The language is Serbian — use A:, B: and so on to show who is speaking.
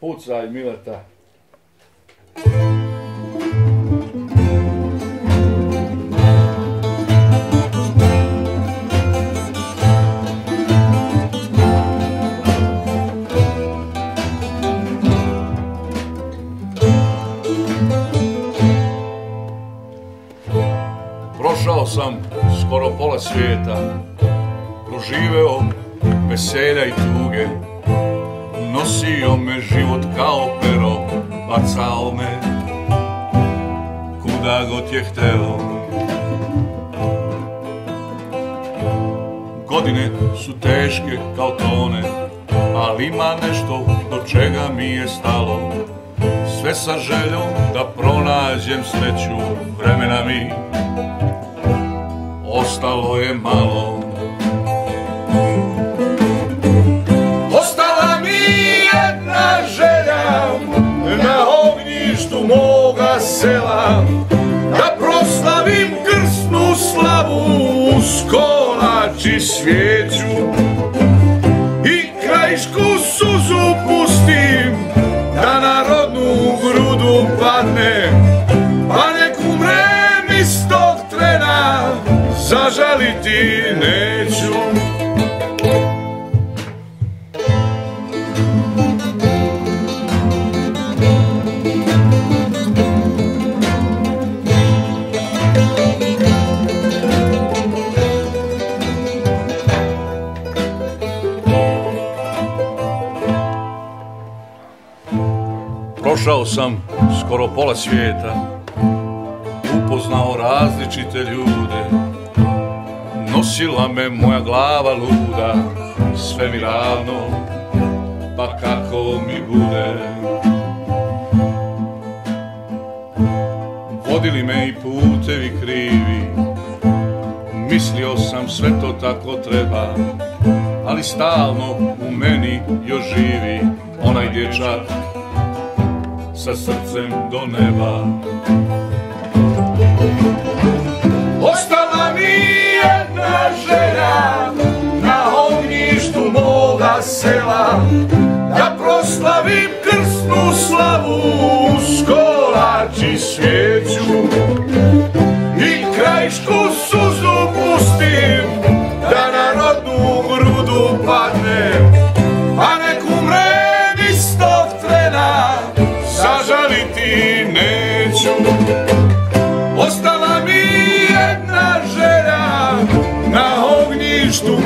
A: Pucaj, Mileta. Prošao sam skoro pola svijeta, proživeo veselja i tuge, nosio me život kao pero, bacao me kuda god je hteo. Godine su teške kao tone, ali ima nešto do čega mi je stalo. Sve sa željom da pronađem sreću, vremena mi ostalo je malo. Ostala mi jedna želja na ognjištu moga sela, da proslavim krsnu slavu uz kolač i svijeću i krajišku suzu pustim da na rodnu grudu padne, pa nek umrem iz tog trena, zažaliti neću. Prošao sam skoro pola svijeta, upoznao različite ljude, nosila me moja glava luda, sve mi ravno, pa kako mi bude. Vodili me i putevi krivi, mislio sam sve to tako treba, ali stalno u meni još živi onaj dječak sa srcem do neba. Ostala mi jedna želja na ognjištu moga sela, da proslavim krsnu slavu uz kolač i svijeću i krajišku suzu pustim da na rodnu grudu padne, a nek umrem iz tog trena, zažaliti neću. Ostala mi jedna želja na ognjištu